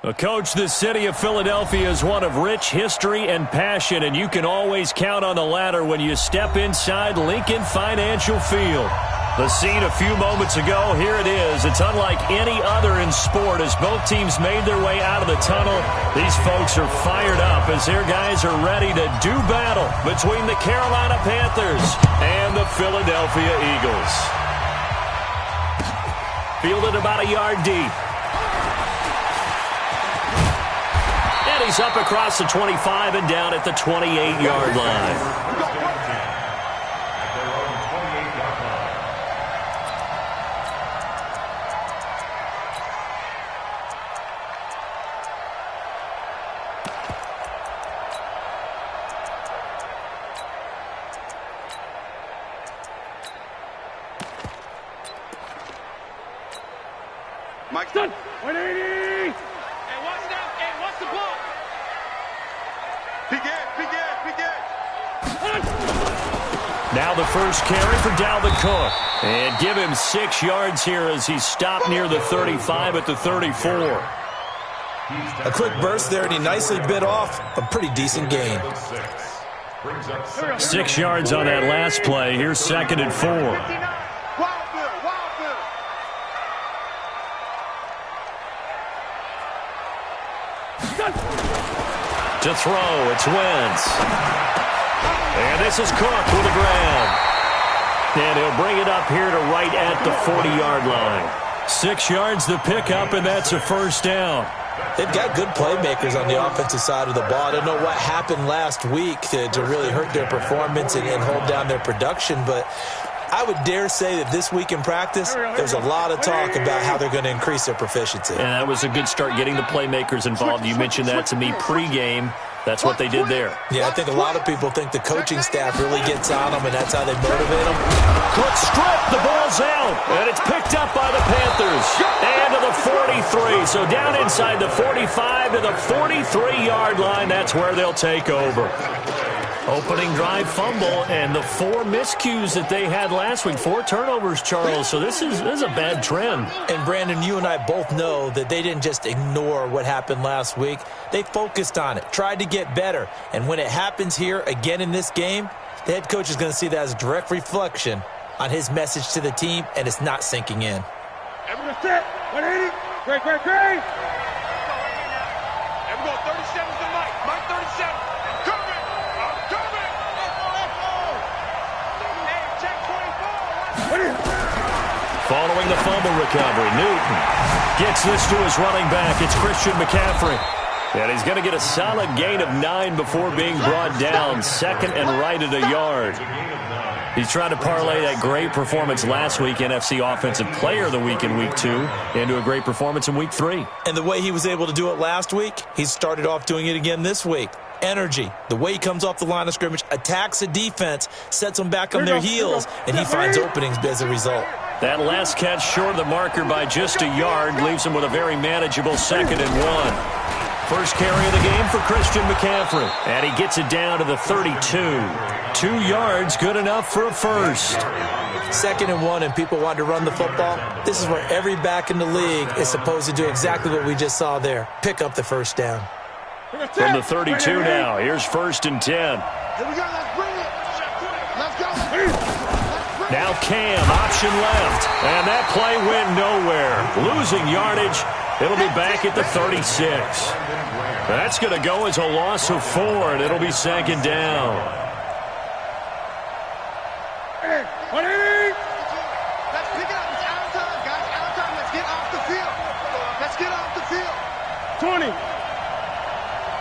Well, Coach, the city of Philadelphia is one of rich history and passion, and you can always count on the ladder when you step inside Lincoln Financial Field. The scene a few moments ago, here it is. It's unlike any other in sport as both teams made their way out of the tunnel. These folks are fired up as their guys are ready to do battle between the Carolina Panthers and the Philadelphia Eagles. Fielded about a yard deep. And he's up across the 25 and down at the 28-yard line. Mike's done. 180. Hey, watch that. Hey, watch the ball. Begin. Now the first carry for Dalvin Cook. And give him 6 yards here as he stopped near the 35 at the 34. A quick burst there, and he nicely bit off a pretty decent gain. 6 yards on that last play. Here's 2nd and 4. To throw, it's Wentz. And this is Cook with the grab. And he'll bring it up here to right at the 40-yard line. 6 yards the pickup, and that's a first down. They've got good playmakers on the offensive side of the ball. I don't know what happened last week to really hurt their performance and hold down their production, but I would dare say that this week in practice, there's a lot of talk about how they're going to increase their proficiency. And that was a good start getting the playmakers involved. You mentioned that to me pregame. That's what they did there. Yeah, I think a lot of people think the coaching staff really gets on them, and that's how they motivate them. Quick strip, the ball's out, and it's picked up by the Panthers. And to the 43, so down inside the 45 to the 43-yard line, that's where they'll take over. Opening drive fumble, and the 4 miscues that they had last week, 4 turnovers, Charles. So this is a bad trend. And, Brandon, you and I both know that they didn't just ignore what happened last week. They focused on it, tried to get better. And when it happens here again in this game, the head coach is going to see that as a direct reflection on his message to the team, and it's not sinking in. Everyone set. 180. Great. Everyone go. 37's the Mike. Mike 37. Following the fumble recovery, Newton gets this to his running back. It's Christian McCaffrey. And he's going to get a solid gain of 9 before being brought down. 2nd and right at a yard. He's trying to parlay that great performance last week, NFC Offensive Player of the Week in Week 2, into a great performance in Week 3. And the way he was able to do it last week, he started off doing it again this week. Energy, the way he comes off the line of scrimmage, attacks the defense, sets them back on their heels, and he finds openings as a result. That last catch short of the marker by just a yard leaves him with a very manageable 2nd and 1. First carry of the game for Christian McCaffrey, and he gets it down to the 32. 2 yards, good enough for a first. 2nd and 1, and people want to run the football. This is where every back in the league is supposed to do exactly what we just saw there, pick up the first down. From the 32 now, here's 1st and 10. Here we go, let's bring it. Let's go. Now Cam, option left, and that play went nowhere. Losing yardage, it'll be back at the 36. That's going to go as a loss of 4, and it'll be 2nd down. 180. Let's pick it up. It's out of time, guys. Out of time. Let's get off the field. Let's get off the field. 20.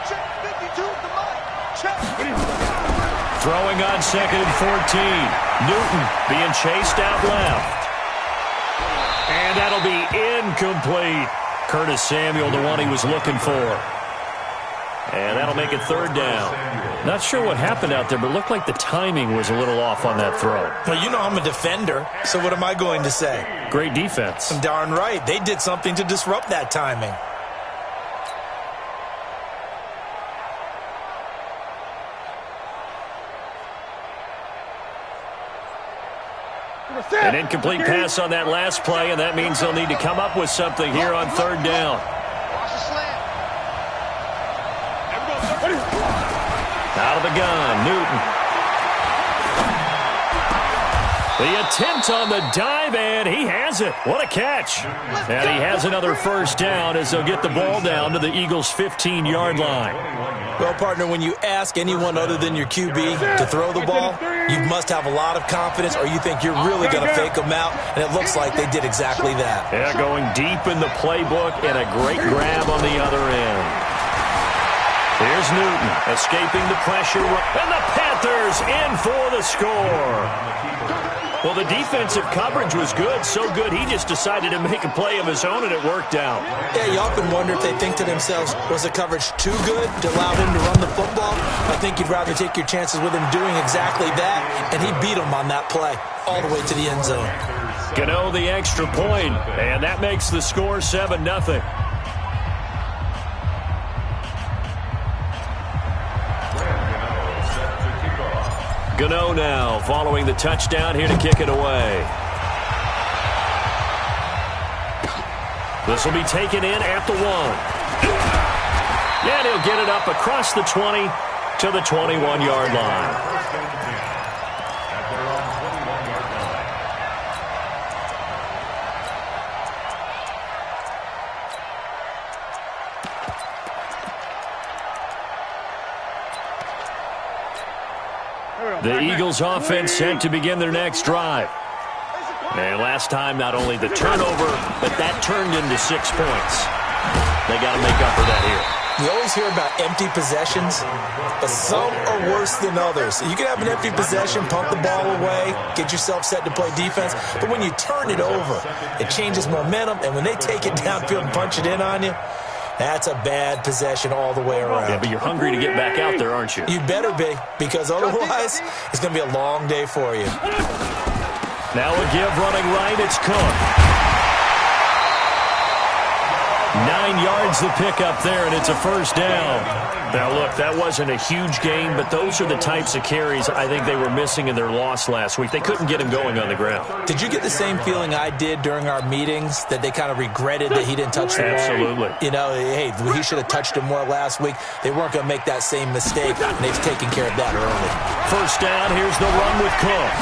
Check 52 the mic. Check. Throwing on 2nd and 14. Newton being chased out left. And that'll be incomplete. Curtis Samuel, the one he was looking for. And that'll make it 3rd down. Not sure what happened out there, but it looked like the timing was a little off on that throw. Well, you know I'm a defender, so what am I going to say? Great defense. I'm darn right. They did something to disrupt that timing. An incomplete pass on that last play, and that means they'll need to come up with something here on 3rd down. Watch the slant. Out of the gun, Newton. The attempt on the dive, and he has it. What a catch. And he has another first down as they'll get the ball down to the Eagles' 15-yard line. Well, partner, when you ask anyone other than your QB to throw the ball, you must have a lot of confidence or you think you're really going to fake them out, and it looks like they did exactly that. Yeah, going deep in the playbook and a great grab on the other end. Here's Newton escaping the pressure, and the Panthers in for the score. Well, the defensive coverage was good, so good he just decided to make a play of his own, and it worked out. Yeah, you often wonder if they think to themselves, was the coverage too good to allow him to run the football? I think you'd rather take your chances with him doing exactly that, and he beat him on that play all the way to the end zone. Gano the extra point, and that makes the score 7-0. Gano now following the touchdown here to kick it away. This will be taken in at the 1. And he'll get it up across the 20 to the 21-yard line. The Eagles offense set to begin their next drive. And last time, not only the turnover, but that turned into 6 points. They got to make up for that here. You always hear about empty possessions, but some are worse than others. You can have an empty possession, pump the ball away, get yourself set to play defense, but when you turn it over, it changes momentum, and when they take it downfield and punch it in on you, that's a bad possession all the way around. Yeah, but you're hungry to get back out there, aren't you? You better be, because otherwise it's going to be a long day for you. Now a give running right, it's Cook. 9 yards the pickup there, and it's a first down. Now, look, that wasn't a huge gain, but those are the types of carries I think they were missing in their loss last week. They couldn't get him going on the ground. Did you get the same feeling I did during our meetings, that they kind of regretted that he didn't touch the ball? Absolutely. You know, hey, he should have touched him more last week. They weren't going to make that same mistake, and they've taken care of that early. First down, here's the run with Cook.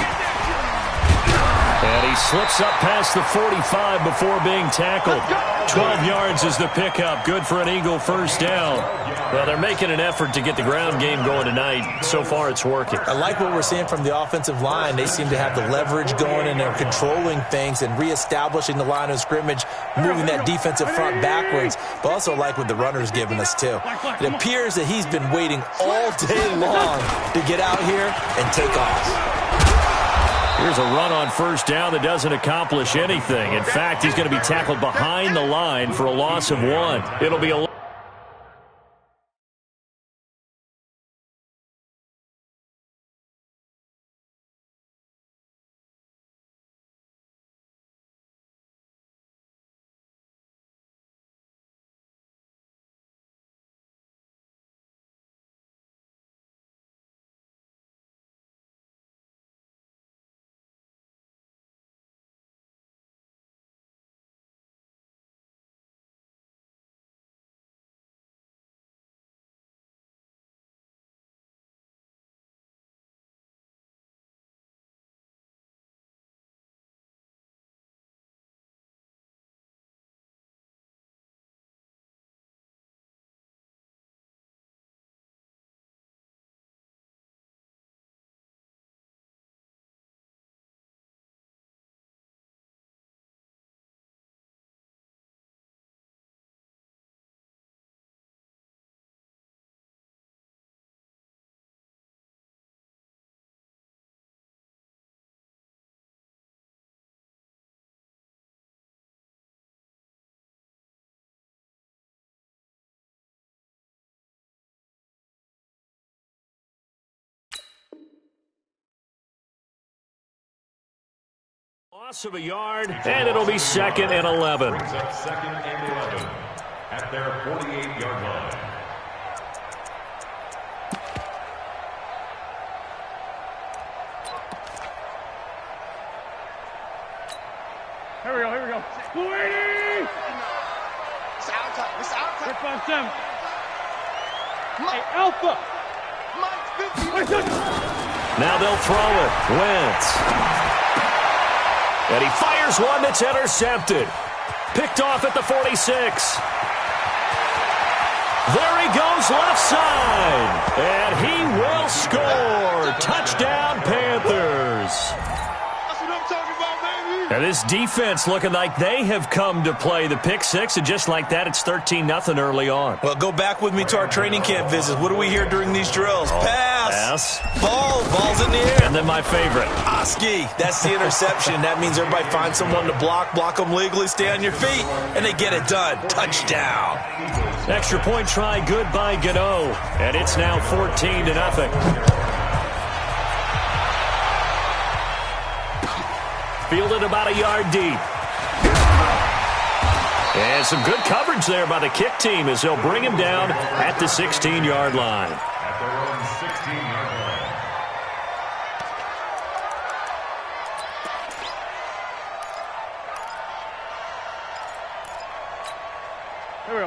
And he slips up past the 45 before being tackled. 12 yards is the pickup. Good for an Eagle first down. Well, they're making an effort to get the ground game going tonight. So far, it's working. I like what we're seeing from the offensive line. They seem to have the leverage going, and they're controlling things and reestablishing the line of scrimmage, moving that defensive front backwards. But also like what the runner's giving us, too. It appears that he's been waiting all day long to get out here and take off. Here's a run on first down that doesn't accomplish anything. In fact, he's going to be tackled behind the line for a loss of 1. It'll be a loss of a yard, and it'll be 2nd and 11. Second and 11 at their 48-yard line. Here we go. 280! It's out time. 5-7. Hey, Alpha. Now they'll throw it. Wentz. And he fires one that's intercepted. Picked off at the 46. There he goes left side. And he will score. Touchdown, Panthers. That's what I'm talking about, baby. And this defense looking like they have come to play the pick six, and just like that, it's 13-0 early on. Well, go back with me to our training camp visits. What do we hear during these drills? Pass. Ball's in the air. And then my favorite. Oski, that's the interception. That means everybody finds someone to block them legally, stay on your feet, and they get it done. Touchdown. Extra point try, good by Gano. And it's now 14-0. Fielded about a yard deep. And some good coverage there by the kick team as they'll bring him down at the 16-yard line. At their own 16-yard line.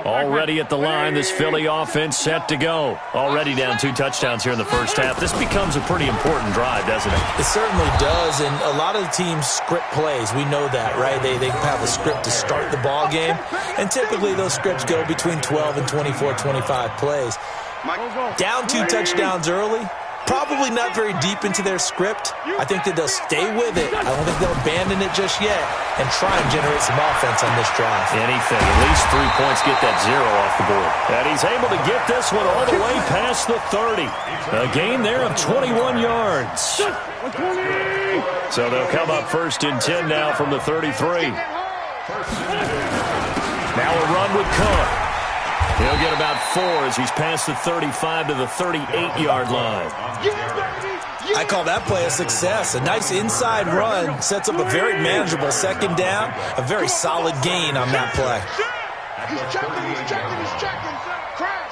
Already at the line, this Philly offense set to go. Already down 2 touchdowns here in the first half. This becomes a pretty important drive, doesn't it? It certainly does, and a lot of the teams script plays. We know that, right? They have a script to start the ball game, and typically those scripts go between 12 and 24, 25 plays. Down 2 touchdowns early, probably not very deep into their script. I think that they'll stay with it. I don't think they'll abandon it just yet and try and generate some offense on this drive. Anything. At least 3 points, get that 0 off the board. And he's able to get this one all the way past the 30. A gain there of 21 yards. So they'll come up 1st and 10 now from the 33. Now a run with Cook. He'll get about 4 as he's past the 35 to the 38-yard line. I call that play a success. A nice inside run sets up a very manageable second down. A very solid gain on that play. He's checking. Crash.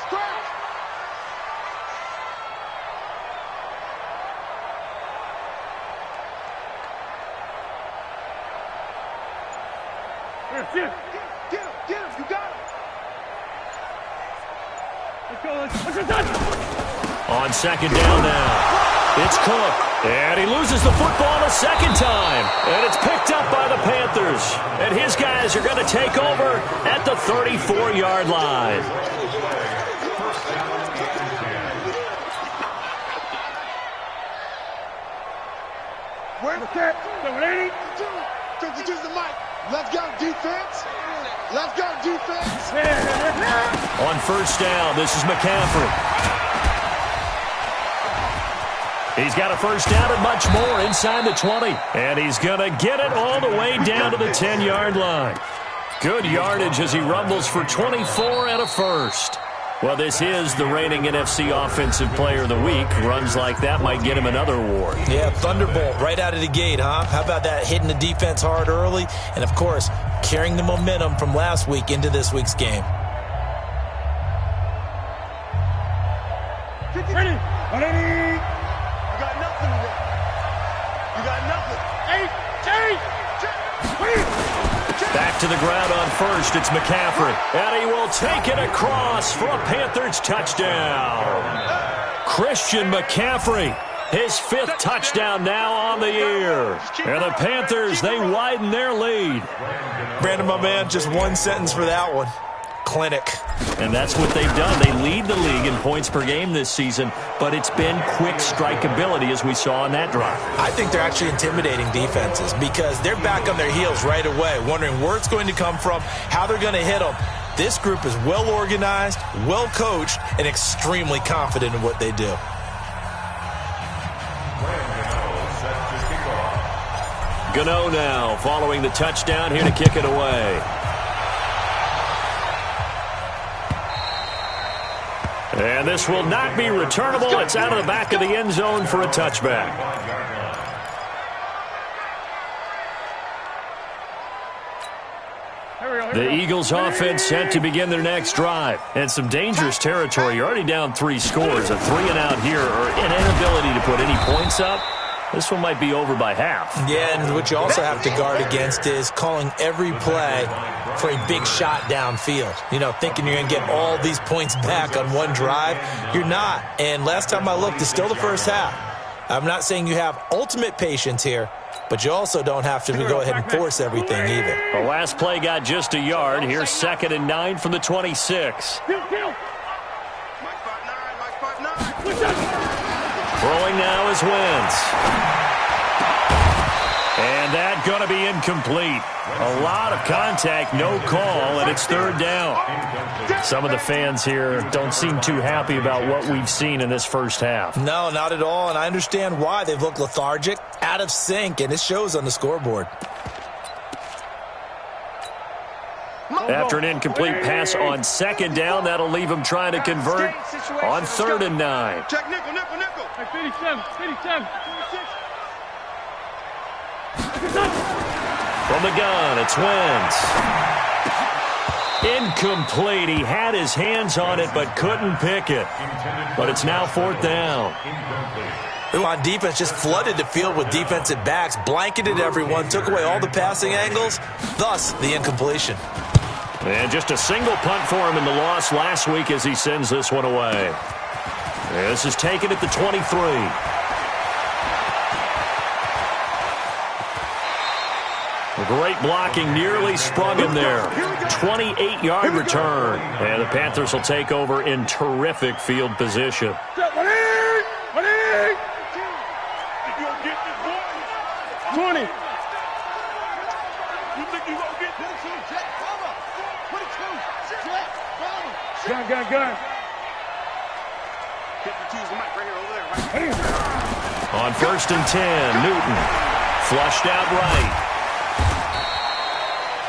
Get him. You got him. On second down now. It's Cook. And he loses the football a second time. And it's picked up by the Panthers. And his guys are going to take over at the 34-yard line. Where's the cat? Just the mic. Let's go, defense. On first down, this is McCaffrey. He's got a first down and much more inside the 20. And he's going to get it all the way down to the 10-yard line. Good yardage as he rumbles for 24 and a first. Well, this is the reigning NFC Offensive Player of the Week. Runs like that might get him another award. Yeah, thunderbolt right out of the gate, huh? How about that, hitting the defense hard early? And, of course, carrying the momentum from last week into this week's game. Ready. You got nothing today. You got nothing. Back to the ground on first. It's McCaffrey. And he will take it across for a Panthers touchdown. Christian McCaffrey, his 5th touchdown now on the year. And the Panthers, they widen their lead. Brandon, my man, just one sentence for that one. Clinic. And that's what they've done. They lead the league in points per game this season, but it's been quick strikeability as we saw on that drive. I think they're actually intimidating defenses because they're back on their heels right away, wondering where it's going to come from, how they're going to hit them. This group is well organized, well coached, and extremely confident in what they do. Gano now following the touchdown here to kick it away. And this will not be returnable. It's out of the back of the end zone for a touchback. The Eagles offense set to begin their next drive. And some dangerous territory. You're already down 3 scores. A 3-and-out here or an inability to put any points up. This one might be over by half. Yeah, and what you also have to guard against is calling every play for a big shot downfield. You know, thinking you're going to get all these points back on one drive. You're not. And last time I looked, it's still the first half. I'm not saying you have ultimate patience here, but you also don't have to go ahead and force everything either. The last play got just a yard. Here's 2nd and 9 from the 26. Throwing now is Wentz. And that going to be incomplete. A lot of contact, no call, and it's 3rd down. Some of the fans here don't seem too happy about what we've seen in this first half. No, not at all, and I understand why. They've looked lethargic, out of sync, and it shows on the scoreboard. After an incomplete pass on 2nd down, that'll leave him trying to convert on 3rd and 9. Check nickel, nickel, nickel. 57, 57. From the gun, it's Wentz. Incomplete. He had his hands on it but couldn't pick it. But it's now 4th down. Who on defense just flooded the field with defensive backs, blanketed everyone, took away all the passing angles, thus the incompletion. And just a single punt for him in the loss last week as he sends this one away. This is taken at the 23. Great blocking, nearly sprung him there. 28-yard return. And the Panthers will take over in terrific field position. 20. Gun. On 1st and 10, Newton. Flushed out right.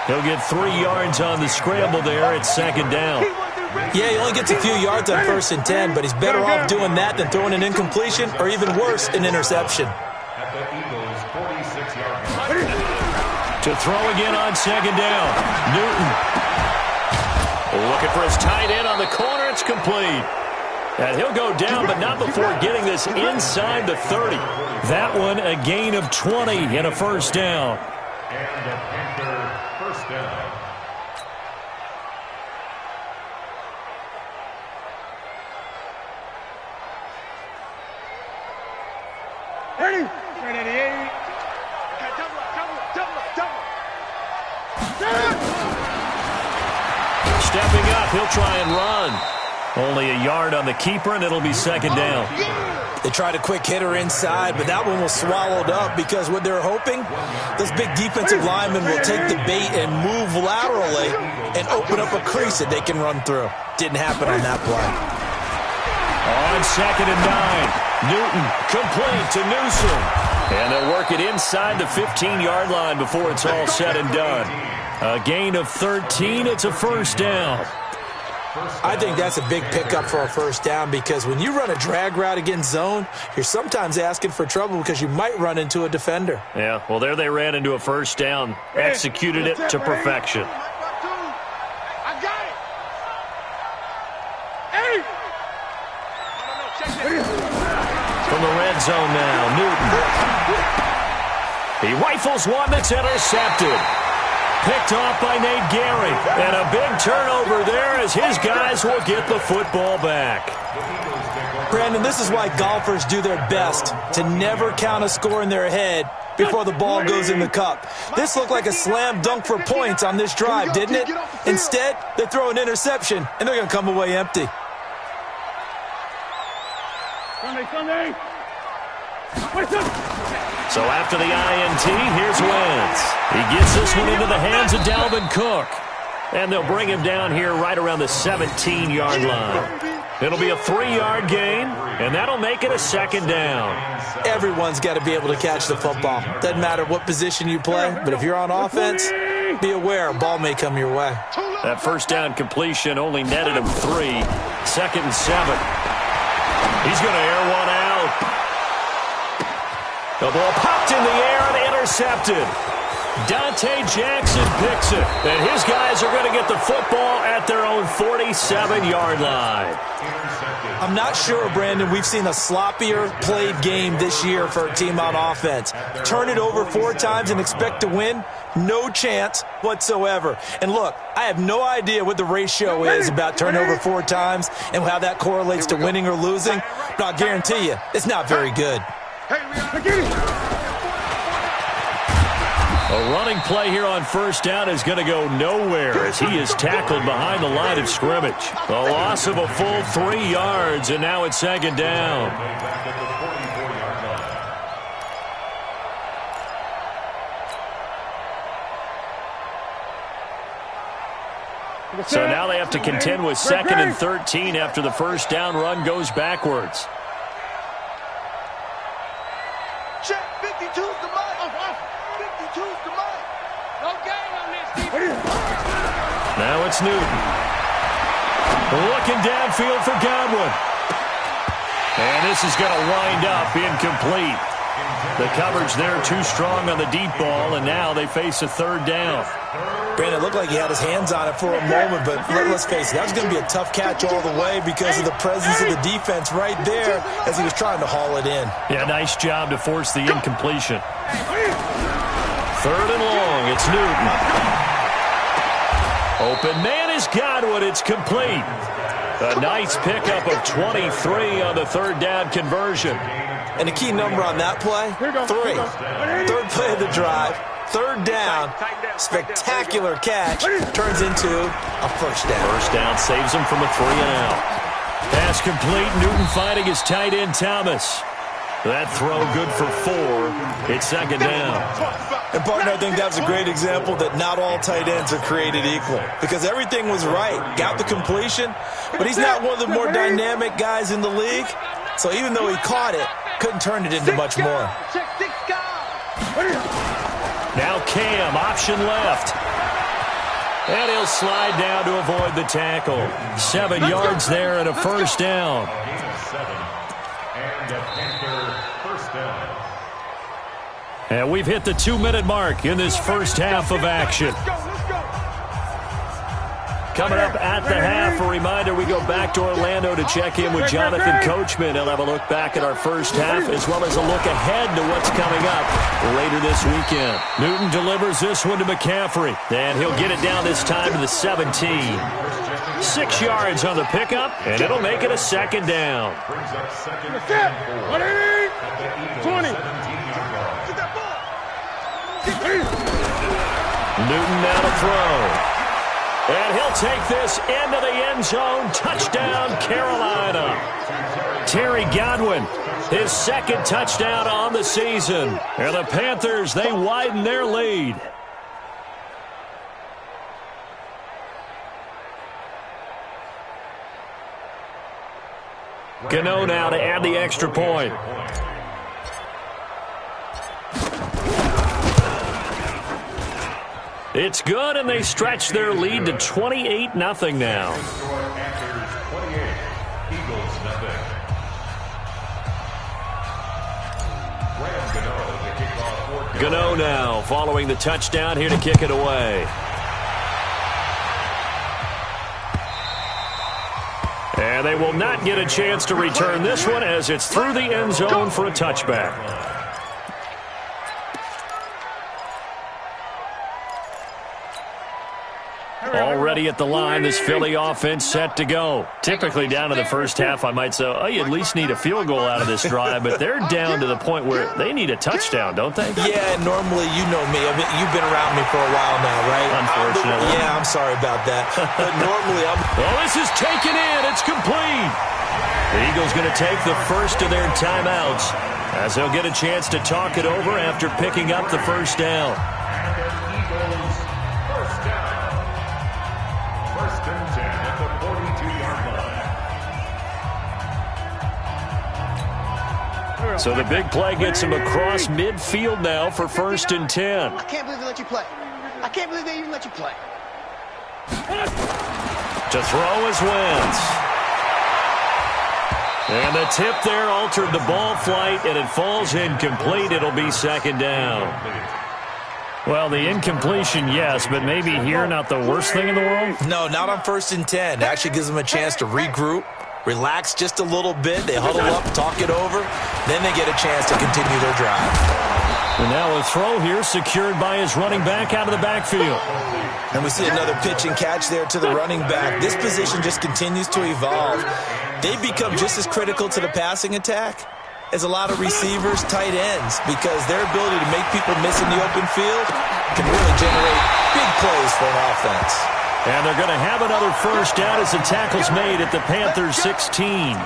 He'll get 3 yards on the scramble there at 2nd down. Yeah, he only gets a few yards on 1st and 10, but he's better off doing that than throwing an incompletion or even worse, an interception. To throw again on 2nd down. Newton. Looking for his tight end on the corner. It's complete. And he'll go down, but not before getting this inside the 30. That one a gain of 20 and a 1st down. And a Panther 1st down. Ready? Stepping up, he'll try and run. Only a yard on the keeper, and it'll be 2nd down. They tried a quick hitter inside, but that one was swallowed up because what they're hoping, those big defensive linemen will take the bait and move laterally and open up a crease that they can run through. Didn't happen on that play. On 2nd and 9, Newton complete to Newsom. And they'll work it inside the 15-yard line before it's all said and done. A gain of 13, it's a 1st down. I think that's a big pickup for a 1st down because when you run a drag route against zone, you're sometimes asking for trouble because you might run into a defender. Yeah, well, there they ran into a 1st down, executed it to perfection. I got it. From the red zone now, Newton. He rifles one that's intercepted. Picked off by Nate Gary. And a big turnover there as his guys will get the football back. Brandon, this is why golfers do their best to never count a score in their head before the ball goes in the cup. This looked like a slam dunk for points on this drive, didn't it? Instead, they throw an interception, and they're going to come away empty. Sunday. So after the INT, here's Wentz. He gets this one into the hands of Dalvin Cook. And they'll bring him down here right around the 17-yard line. It'll be a 3-yard gain, and that'll make it a 2nd down. Everyone's got to be able to catch the football. Doesn't matter what position you play, but if you're on offense, be aware a ball may come your way. That 1st down completion only netted him 3. 2nd and 7. He's going to air one out. The ball popped in the air and intercepted. Dante Jackson picks it. And his guys are going to get the football at their own 47-yard line. I'm not sure, Brandon, we've seen a sloppier played game this year for a team on offense. Turn it over 4 times and expect to win? No chance whatsoever. And look, I have no idea what the ratio is about turnover 4 times and how that correlates to winning or losing, but I'll guarantee you, it's not very good. A running play here on first down is going to go nowhere as he is tackled behind the line of scrimmage. A loss of a full 3 yards, and now it's second down. So now they have to contend with 2nd and 13 after the first down run goes backwards. Check, 52's the mic. 52's the mic. No game on this defense. Now it's Newton. Looking downfield for Godwin. And this is going to wind up incomplete. The coverage there too strong on the deep ball, and now they face a 3rd down. Brandon, it looked like he had his hands on it for a moment, but let's face it, that was going to be a tough catch all the way because of the presence of the defense right there as he was trying to haul it in. Yeah, nice job to force the incompletion. 3rd and long, it's Newton. Open man is Godwin, it's complete. A nice pickup of 23 on the 3rd down conversion. And the key number on that play, 3. 3rd play of the drive, 3rd down, spectacular catch, turns into a first down. First down saves him from a 3 and out. Pass complete, Newton finding his tight end Thomas. That throw good for 4. It's second down. And, partner, I think that was a great example that not all tight ends are created equal because everything was right. Got the completion, but he's not one of the more dynamic guys in the league. So even though he caught it, couldn't turn it into much more. Now Cam, option left. And he'll slide down to avoid the tackle. 7 yards there and a first down. And we've hit the 2-minute mark in this first half of action. Coming up at the half, a reminder, we go back to Orlando to check in with Jonathan Coachman. He'll have a look back at our first half as well as a look ahead to what's coming up later this weekend. Newton delivers this one to McCaffrey, and he'll get it down this time to the 17. 6 yards on the pickup, and it'll make it a second down. 20. Newton now to throw. And he'll take this into the end zone. Touchdown, Carolina. Terry Godwin, his 2nd touchdown on the season. And the Panthers, they widen their lead. Gano now to add the extra point. It's good, and they stretch their lead to 28-0 now. Gano now following the touchdown here to kick it away. And they will not get a chance to return this one as it's through the end zone for a touchback. Already at the line, this Philly offense set to go. Typically down to the first half, I might say, oh, you at least need a field goal out of this drive, but they're down to the point where they need a touchdown, don't they? Yeah, normally, you know me. I mean, you've been around me for a while now, right? Unfortunately. Yeah, I'm sorry about that. But normally, Oh, this is taken in. It's complete. The Eagles going to take the first of their timeouts as they'll get a chance to talk it over after picking up the first down. So the big play gets him across midfield now for 1st and 10. I can't believe they let you play. I can't believe they even let you play. To throw is Wentz. And the tip there altered the ball flight, and it falls incomplete. It'll be second down. Well, the incompletion, yes, but maybe here not the worst thing in the world? No, not on 1st and 10. It actually gives them a chance to regroup, relax just a little bit. They huddle up, talk it over. Then they get a chance to continue their drive. And now a throw here secured by his running back out of the backfield. And we see another pitch and catch there to the running back. This position just continues to evolve. They become just as critical to the passing attack as a lot of receivers, tight ends, because their ability to make people miss in the open field can really generate big plays for an offense. And they're going to have another first down as the tackle's made at the Panthers 16.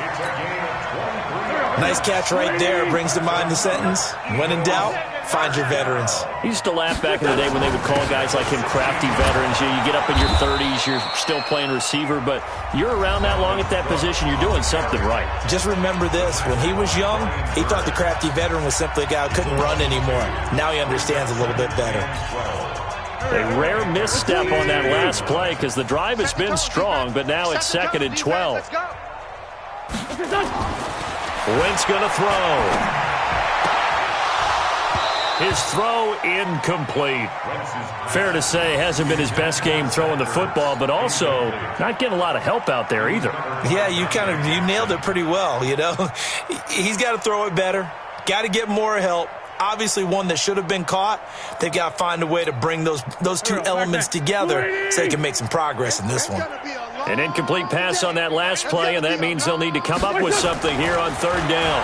Nice catch right there. Brings to mind the sentence, when in doubt, find your veterans. He used to laugh back in the day when they would call guys like him crafty veterans. You get up in your 30s, you're still playing receiver, but you're around that long at that position, you're doing something right. Just remember this. When he was young, he thought the crafty veteran was simply a guy who couldn't run anymore. Now he understands a little bit better. A rare misstep on that last play because the drive has been strong, but now it's 2nd and 12. Wentz going to throw. His throw incomplete. Fair to say, hasn't been his best game throwing the football, but also not getting a lot of help out there either. Yeah, you nailed it pretty well, you know. He's got to throw it better. Got to get more help. Obviously one that should have been caught. They've got to find a way to bring those two elements together so they can make some progress in this one. An incomplete pass on that last play, and that means they'll need to come up with something here on 3rd down.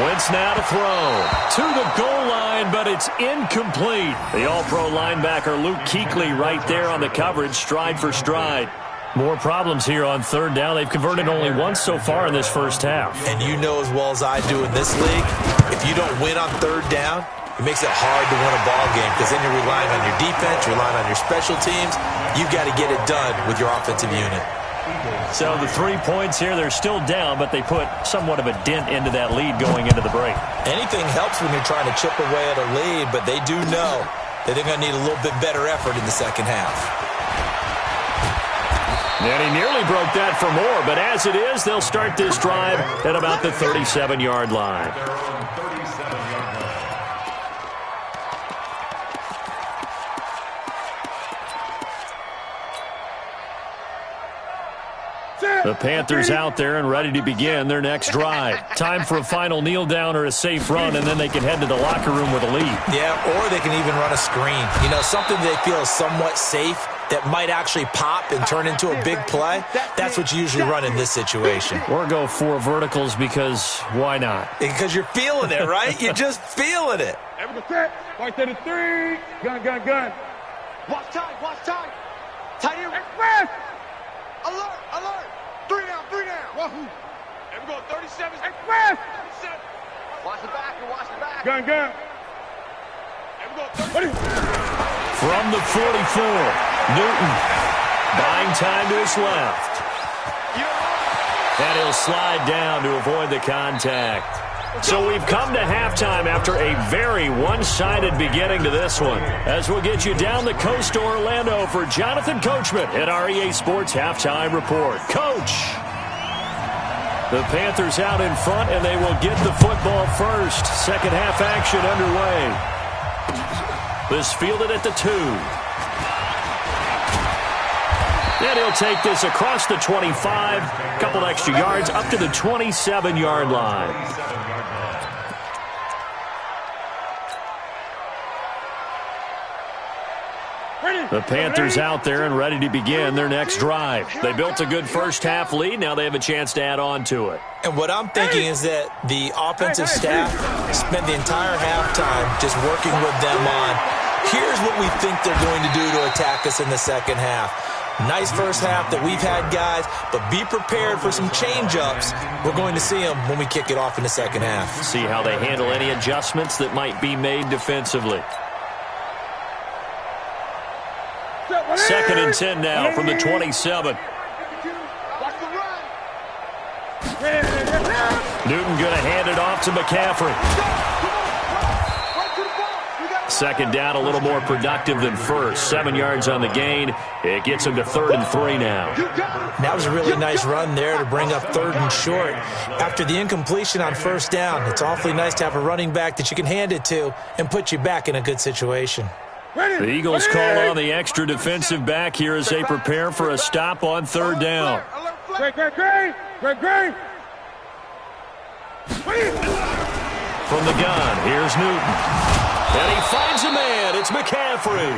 Wentz now to throw to the goal line, but it's incomplete. The all-pro linebacker Luke Kuechly right there on the coverage, stride for stride. More problems here on 3rd down. They've converted only once so far in this first half. And you know as well as I do in this league, if you don't win on 3rd down, it makes it hard to win a ball game because then you're relying on your defense, you're relying on your special teams. You've got to get it done with your offensive unit. So the 3 points here, they're still down, but they put somewhat of a dent into that lead going into the break. Anything helps when you're trying to chip away at a lead, but they do know that they're going to need a little bit better effort in the second half. And he nearly broke that for more, but as it is, they'll start this drive at about the 37-yard line. The Panthers out there and ready to begin their next drive. Time for a final kneel down or a safe run, and then they can head to the locker room with a lead. Yeah, or they can even run a screen. You know, something they feel is somewhat safe that might actually pop and turn into a big play. That's what you usually run in this situation. Or go 4 verticals because why not? Because you're feeling it, right? You're just feeling it. Right to the 3. Gun. Watch time. Tight end. Express. Alert. 3 down. Wahoo. There we go, 37. Express. 37. Watch the back. Gun. There we go, 30. From the 44, Newton buying time to his left. And he'll slide down to avoid the contact. So we've come to halftime after a very one-sided beginning to this one. As we'll get you down the coast to Orlando for Jonathan Coachman at our EA Sports Halftime Report. Coach! The Panthers out in front, and they will get the football first. Second half action underway. This fielded at the 2. And he'll take this across the 25, a couple extra yards, up to the 27-yard line. The Panthers out there and ready to begin their next drive. They built a good first-half lead. Now they have a chance to add on to it. And what I'm thinking is that the offensive staff spent the entire halftime just working with them on, here's what we think they're going to do to attack us in the second half. Nice first half that we've had, guys, but be prepared for some change-ups. We're going to see them when we kick it off in the second half. See how they handle any adjustments that might be made defensively. 2nd and 10 now from the 27. Newton going to hand it off to McCaffrey. Second down, a little more productive than first. 7 yards on the gain. It gets him to 3rd and 3 now. That was a really nice run there to bring up 3rd and short. After the incompletion on first down, it's awfully nice to have a running back that you can hand it to and put you back in a good situation. The Eagles call on the extra defensive back here as they prepare for a stop on 3rd down. Great. From the gun, here's Newton. And he finds a man. It's McCaffrey.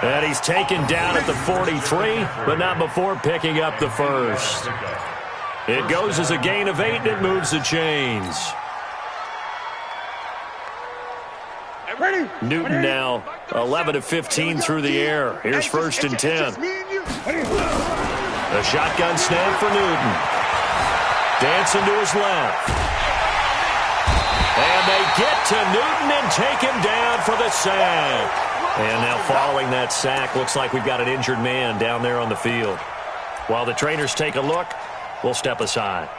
And he's taken down at the 43, but not before picking up the first. It goes as a gain of 8, and it moves the chains. Newton now 11 of 15 through the air. Here's 1st and 10. A shotgun snap for Newton. Dancing to his left. And they get to Newton and take him down for the sack. And now following that sack, looks like we've got an injured man down there on the field. While the trainers take a look, we'll step aside.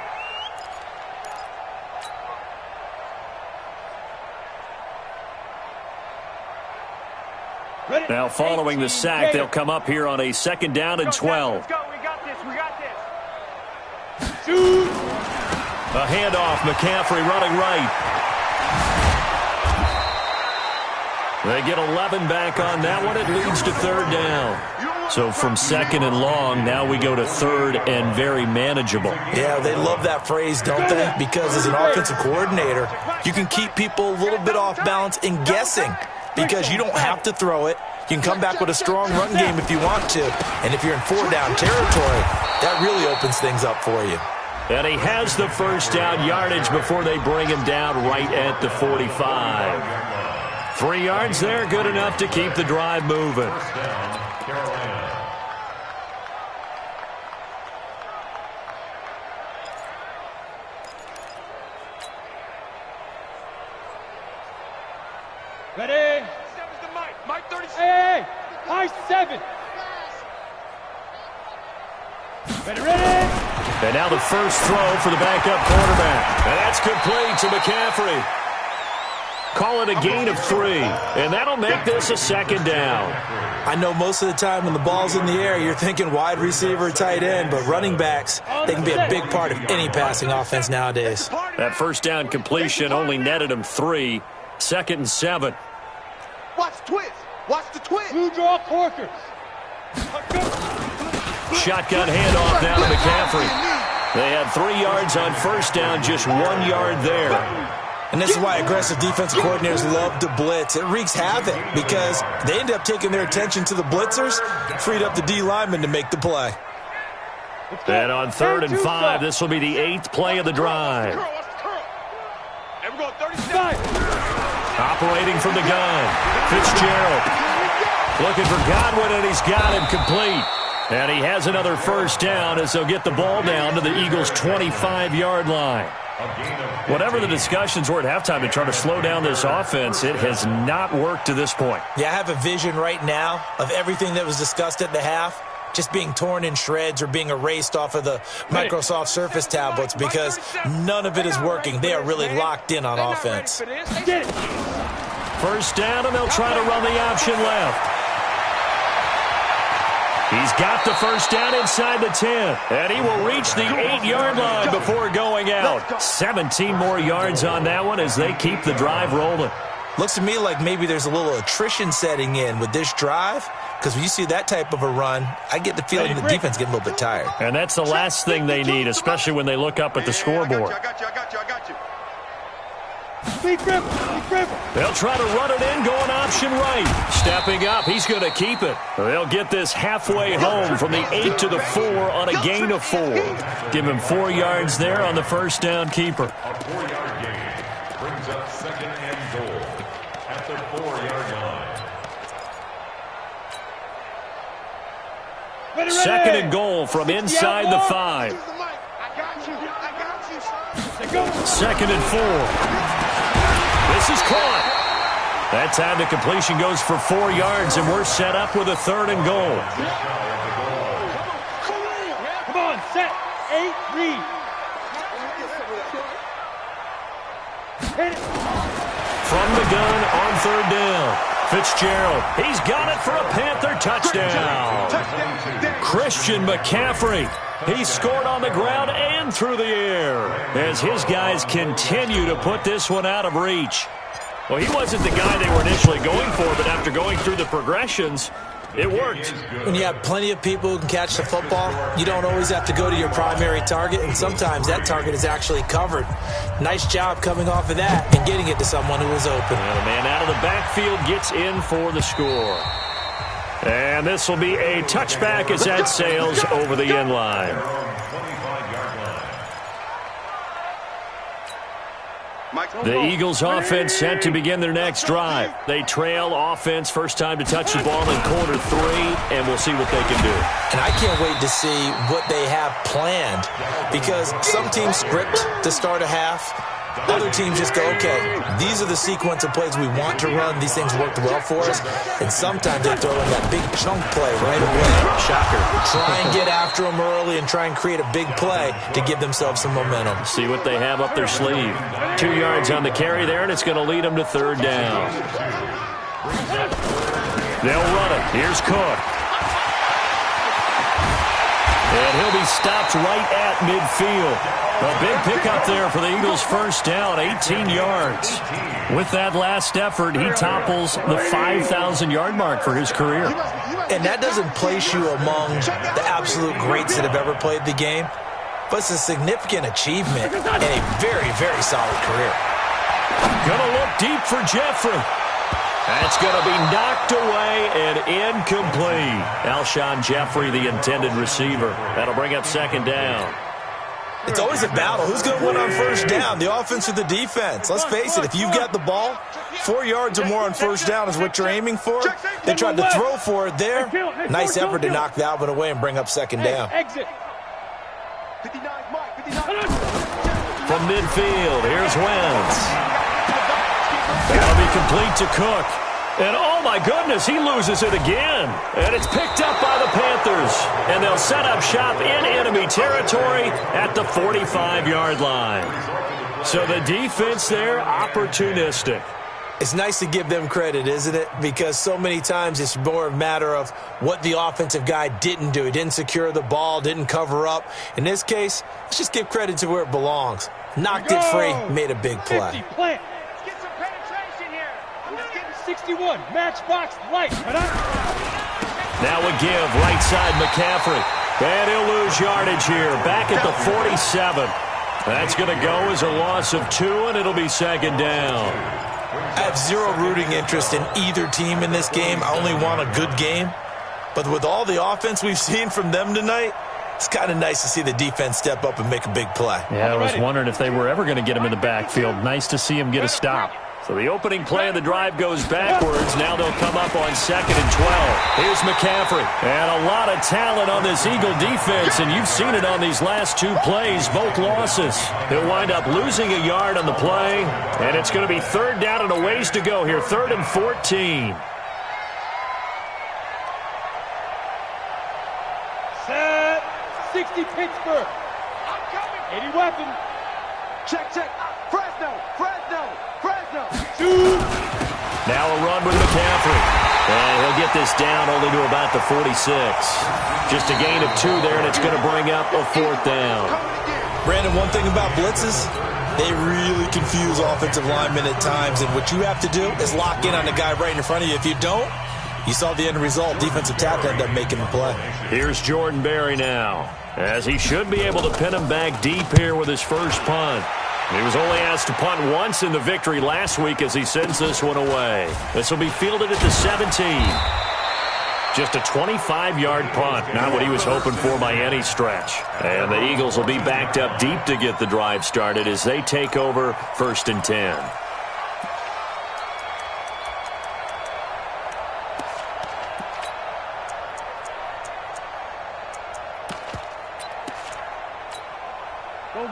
Now following the sack, they'll come up here on a 2nd down and 12. Let's go. We got this. A handoff, McCaffrey running right. They get 11 back on that one. It leads to 3rd down. So from 2nd and long, now we go to 3rd and very manageable. Yeah, they love that phrase, don't they? Because as an offensive coordinator, you can keep people a little bit off balance in guessing because you don't have to throw it. You can come back with a strong run game if you want to. And if you're in 4-down territory, that really opens things up for you. And he has the first down yardage before they bring him down right at the 45. 3 yards there, good enough to keep the drive moving. Ready? Mike 36. Hey, high 7. Ready. And now the first throw for the backup quarterback. And that's complete to McCaffrey. Call it a gain of 3. And that'll make this a 2nd down. I know most of the time when the ball's in the air, you're thinking wide receiver, tight end, but running backs, they can be a big part of any passing offense nowadays. That first down completion only netted him 3. 2nd and 7. Watch the twist. Watch the twist. Blue draw corkers. Shotgun handoff now to McCaffrey. They had 3 yards on first down, just 1 yard there. And this is why aggressive defensive coordinators love to blitz. It wreaks havoc because they end up taking their attention to the blitzers, freed up the D lineman to make the play. And on 3rd and 5, this will be the 8th play of the drive. And we're going 35. Operating from the gun, Fitzgerald. Looking for Godwin, and he's got him complete. And he has another first down as they'll get the ball down to the Eagles' 25-yard line. Whatever the discussions were at halftime to try to slow down this offense, it has not worked to this point. Yeah, I have a vision right now of everything that was discussed at the half just being torn in shreds or being erased off of the Microsoft Surface tablets because none of it is working. They are really locked in on offense. First down, and they'll try to run the option left. He's got the first down inside the 10, and he will reach the 8-yard line before going out. 17 more yards on that one as they keep the drive rolling. Looks to me like maybe there's a little attrition setting in with this drive because when you see that type of a run, I get the feeling the defense getting a little bit tired. And that's the last thing they need, especially when they look up at the scoreboard. I got you. Big grip. They'll try to run it in, going option right. Stepping up, he's going to keep it. They'll get this halfway home from the 8 to the 4 on a gain of 4. Give him 4 yards there on the first down keeper. A 4-yard gain brings up 2nd and goal at the 4-yard line. 2nd and goal from inside the 5. I got you. 2nd and 4. This is caught. That time the completion goes for 4 yards, and we're set up with a 3rd and goal. Come on, set, 8, read. From the gun on 3rd down. Fitzgerald, he's got it for a Panther touchdown. Christian McCaffrey, he scored on the ground and through the air as his guys continue to put this one out of reach. Well, he wasn't the guy they were initially going for, but after going through the progressions, it worked. When you have plenty of people who can catch the football, you don't always have to go to your primary target, and sometimes that target is actually covered. Nice job coming off of that and getting it to someone who was open. And the man out of the backfield gets in for the score. And this will be a touchback as that sails over the end line. The Eagles offense set to begin their next drive. They trail offense, first time to touch the ball in quarter 3, and we'll see what they can do. And I can't wait to see what they have planned, because some teams script to start a half. Other teams just go, okay, these are the sequence of plays we want to run. These things worked well for us. And sometimes they throw in that big chunk play right away. Shocker. Try and get after them early and try and create a big play to give themselves some momentum. See what they have up their sleeve. 2 yards on the carry there, and it's going to lead them to third down. They'll run it. Here's Cook. And he'll be stopped right at midfield. A big pickup there for the Eagles' first down, 18 yards. With that last effort, he topples the 5,000-yard mark for his career. And that doesn't place you among the absolute greats that have ever played the game, but it's a significant achievement and a very, very solid career. Gonna look deep for Jeffrey. That's going to be knocked away and incomplete. Alshon Jeffrey, the intended receiver. That'll bring up second down. It's always a battle. Who's going to win on first down, the offense or the defense? Let's face it, if you've got the ball, 4 yards or more on first down is what you're aiming for. They tried to throw for it there. Nice effort to knock that one away and bring up second down. From midfield, here's Wentz. That'll be complete to Cook. And oh my goodness, he loses it again. And it's picked up by the Panthers. And they'll set up shop in enemy territory at the 45-yard line. So the defense there, opportunistic. It's nice to give them credit, isn't it? Because so many times it's more a matter of what the offensive guy didn't do. He didn't secure the ball, didn't cover up. In this case, let's just give credit to where it belongs. Knocked it free, made a big play. 61, matchbox light. Now a give, right side McCaffrey. And he'll lose yardage here, back at the 47. That's going to go as a loss of 2, and it'll be second down. I have zero rooting interest in either team in this game. I only want a good game. But with all the offense we've seen from them tonight, it's kind of nice to see the defense step up and make a big play. Yeah, I was wondering if they were ever going to get him in the backfield. Nice to see him get a stop. So the opening play of the drive goes backwards. Now they'll come up on 2nd and 12. Here's McCaffrey. And a lot of talent on this Eagle defense, and you've seen it on these last 2 plays, both losses. They'll wind up losing a yard on the play, and it's going to be third down and a ways to go here, 3rd and 14. Set. 60 Pittsburgh. 80 weapon. Check. Fresno. 2. Now a run with McCaffrey. And he'll get this down only to about the 46. Just a gain of 2 there, and it's going to bring up a 4th down. Brandon, one thing about blitzes, they really confuse offensive linemen at times, and what you have to do is lock in on the guy right in front of you. If you don't, you saw the end result. Defensive tackle ended up making the play. Here's Jordan Berry now, as he should be able to pin him back deep here with his first punt. He was only asked to punt once in the victory last week as he sends this one away. This will be fielded at the 17. Just a 25-yard punt, not what he was hoping for by any stretch. And the Eagles will be backed up deep to get the drive started as they take over 1st and 10.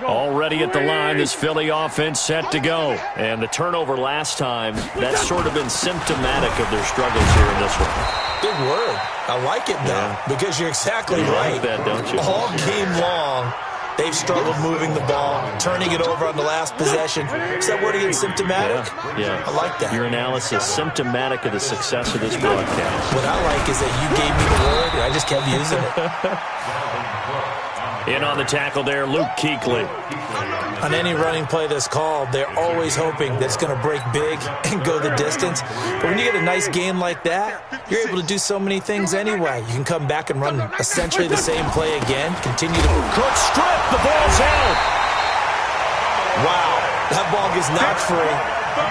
Already at the line, this Philly offense set to go. And the turnover last time, that's sort of been symptomatic of their struggles here in this one. Big word. I like it, though, because you're exactly right. Like that, don't you? All game long, They've struggled moving the ball, turning it over on the last possession. Is that word again, symptomatic? Yeah. I like that. Your analysis, symptomatic of the success of this broadcast. What I like is that you gave me the word, and I just kept using it. In on the tackle there, Luke Kuechly. On any running play that's called, they're always hoping that it's going to break big and go the distance. But when you get a nice game like that, you're able to do so many things anyway. You can come back and run essentially the same play again, continue to... Cook strip, the ball's out. Wow, that ball gets knocked free,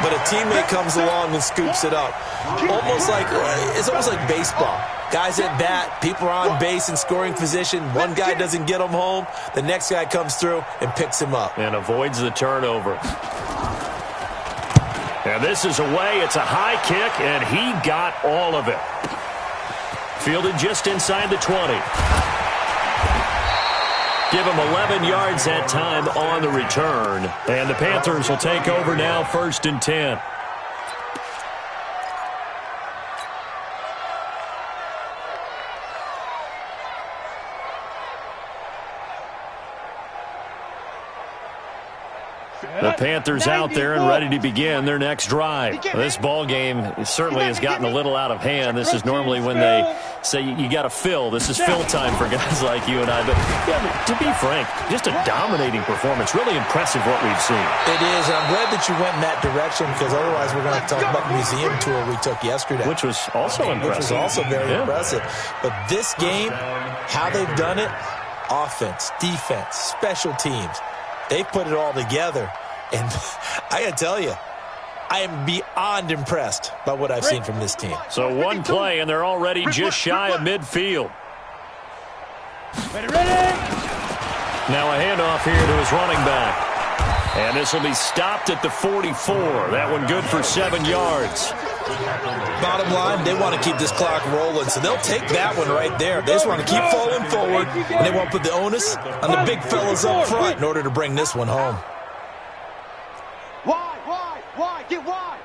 but a teammate comes along and scoops it up. It's almost like baseball. Guys at bat, people are on base in scoring position. One guy doesn't get him home. The next guy comes through and picks him up. And avoids the turnover. And this is away. It's a high kick, and he got all of it. Fielded just inside the 20. Give him 11 yards that time on the return. And the Panthers will take over now, 1st and 10. The Panthers out there and ready to begin their next drive. This ball game certainly has gotten a little out of hand. This is normally when they say you got to fill. This is fill time for guys like you and I. But yeah, to be frank, just a dominating performance. Really impressive what we've seen. It is, and I'm glad that you went in that direction, because otherwise we're going to talk about the museum tour we took yesterday. Which was also impressive. Which was also very impressive. But this game, how they've done it, offense, defense, special teams, they've put it all together. And I got to tell you, I am beyond impressed by what I've seen from this team. So one play, and they're already just shy of midfield. Ready. Now a handoff here to his running back. And this will be stopped at the 44. That one good for 7 yards. Bottom line, they want to keep this clock rolling, so they'll take that one right there. They just want to keep falling forward, and they want to put the onus on the big fellas up front in order to bring this one home. Wide, get wide.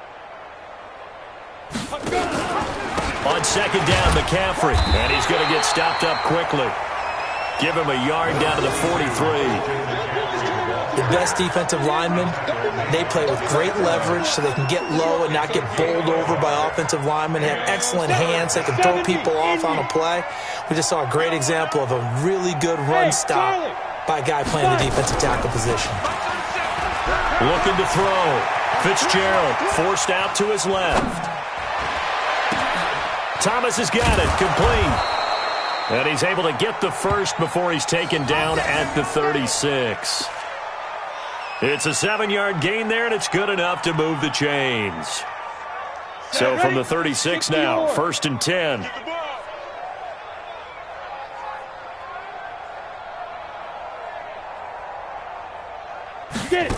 On 2nd down, McCaffrey, and he's going to get stopped up quickly. Give him a yard down to the 43. The best defensive linemen, they play with great leverage so they can get low and not get bowled over by offensive linemen. They have excellent hands. They can throw people off on a play. We just saw a great example of a really good run stop by a guy playing the defensive tackle position. Looking to throw. Fitzgerald forced out to his left. Thomas has got it, complete. And he's able to get the first before he's taken down at the 36. It's a 7-yard gain there, and it's good enough to move the chains. So from the 36 now, 1st and 10. Get it.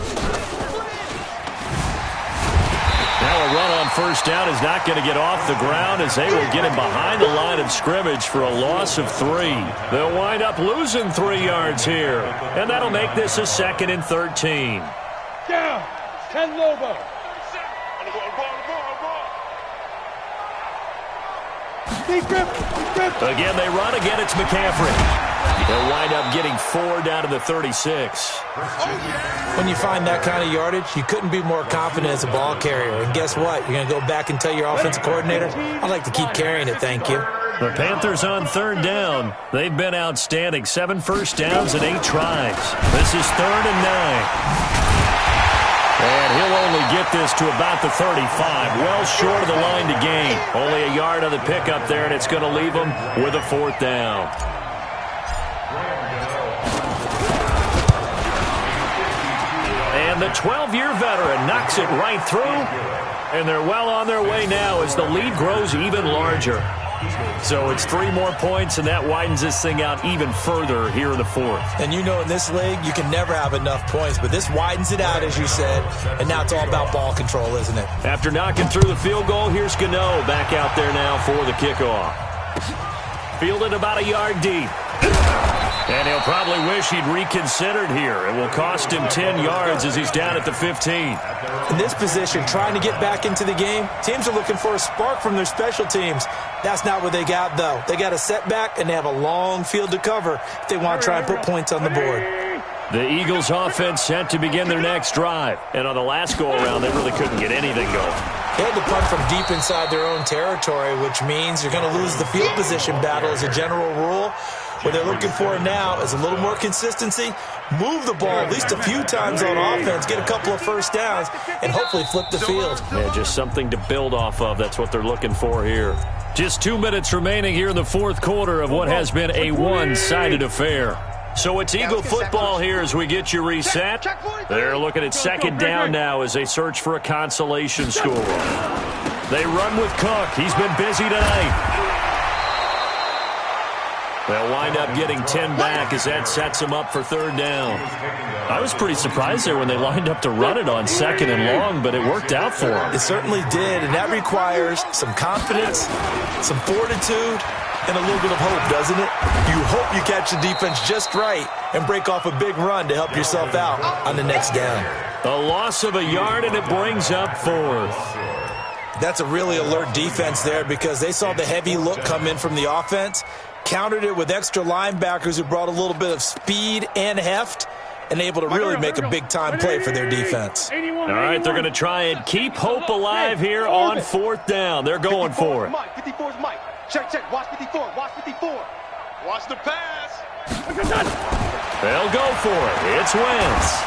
Now a run on 1st down is not going to get off the ground, as they will get him behind the line of scrimmage for a loss of 3. They'll wind up losing 3 yards here, and that'll make this a 2nd and 13. Down. 10 Lobo. Deep grip. Again, they run. Again, it's McCaffrey. They'll wind up getting 4 down to the 36. When you find that kind of yardage, you couldn't be more confident as a ball carrier. And guess what? You're going to go back and tell your offensive coordinator, I'd like to keep carrying it, thank you. The Panthers on 3rd down. They've been outstanding. 7 first downs and 8 tries. This is 3rd and 9. And he'll only get this to about the 35. Well short of the line to gain. Only a yard on the pickup there, and it's going to leave him with a 4th down. And the 12-year veteran knocks it right through. And they're well on their way now as the lead grows even larger. So it's 3 more points, and that widens this thing out even further here in the 4th. And you know, in this league, you can never have enough points, but this widens it out, as you said, and now it's all about ball control, isn't it? After knocking through the field goal, here's Gano back out there now for the kickoff. Fielded about a yard deep. And he'll probably wish he'd reconsidered here. It will cost him 10 yards as he's down at the 15. In this position, trying to get back into the game, teams are looking for a spark from their special teams. That's not what they got, though. They got a setback, and they have a long field to cover if they want to try and put points on the board. The Eagles offense set to begin their next drive. And on the last go-around, they really couldn't get anything going. They had to punt from deep inside their own territory, which means you're going to lose the field position battle as a general rule. What they're looking for now is a little more consistency, move the ball at least a few times on offense, get a couple of first downs, and hopefully flip the field. Yeah, just something to build off of. That's what they're looking for here. Just 2 minutes remaining here in the fourth quarter of what has been a one-sided affair. So it's Eagle football here as we get you reset. They're looking at second down now as they search for a consolation score. They run with Cook. He's been busy tonight. They'll wind up getting 10 back as that sets them up for third down. I was pretty surprised there when they lined up to run it on second and long, but it worked out for them. It certainly did, and that requires some confidence, some fortitude, and a little bit of hope, doesn't it? You hope you catch the defense just right and break off a big run to help yourself out on the next down. A loss of a yard, and it brings up fourth. That's a really alert defense there because they saw the heavy look come in from the offense, countered it with extra linebackers who brought a little bit of speed and heft, and able to really make a big-time play for their defense. All right, they're going to try and keep hope alive here on fourth down. They're going for it. 54's Mike. Check. Watch 54. Watch 54. Watch the pass. They'll go for it. It's Wentz.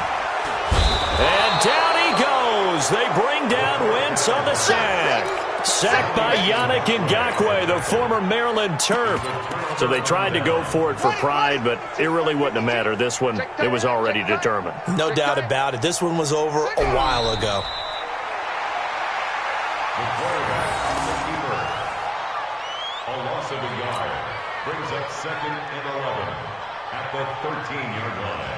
And down he goes. They bring down Wentz on the sack. Sacked by Yannick Ngakoue, the former Maryland Terp. So they tried to go for it for pride, but it really wouldn't have mattered. This one, it was already determined. No doubt about it. This one was over a while ago. A loss of a yard brings up second and 11 at the 13-yard line.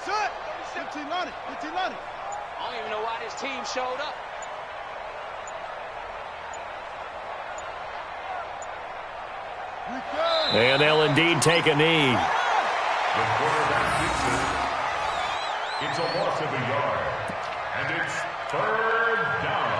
Set. 15-90. I don't even know why this team showed up. And they'll indeed take a knee. The quarterback gets it. It's a loss of a yard. And it's third down.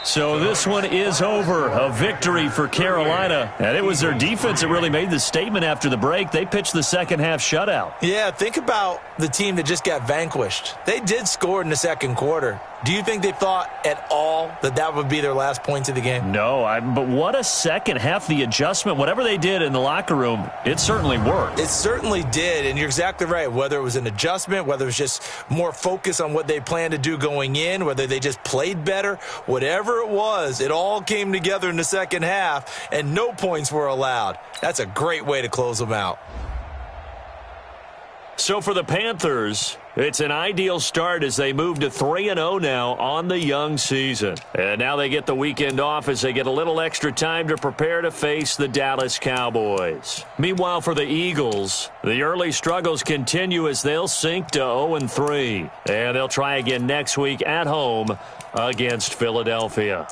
So this one is over. A victory for Carolina. And it was their defense that really made the statement after the break. They pitched the second half shutout. Yeah, think about the team that just got vanquished. They did score in the second quarter. Do you think they thought at all that that would be their last points of the game? No, but what a second half. The adjustment, whatever they did in the locker room, it certainly worked. It certainly did, and you're exactly right. Whether it was an adjustment, whether it was just more focus on what they planned to do going in, whether they just played better, whatever it was, it all came together in the second half, and no points were allowed. That's a great way to close them out. So for the Panthers, it's an ideal start as they move to 3-0 now on the young season. And now they get the weekend off as they get a little extra time to prepare to face the Dallas Cowboys. Meanwhile, for the Eagles, the early struggles continue as they'll sink to 0-3. And they'll try again next week at home against Philadelphia.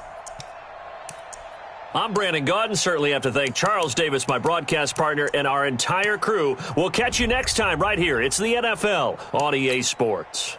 I'm Brandon Gaudin. Certainly have to thank Charles Davis, my broadcast partner, and our entire crew. We'll catch you next time right here. It's the NFL on EA Sports.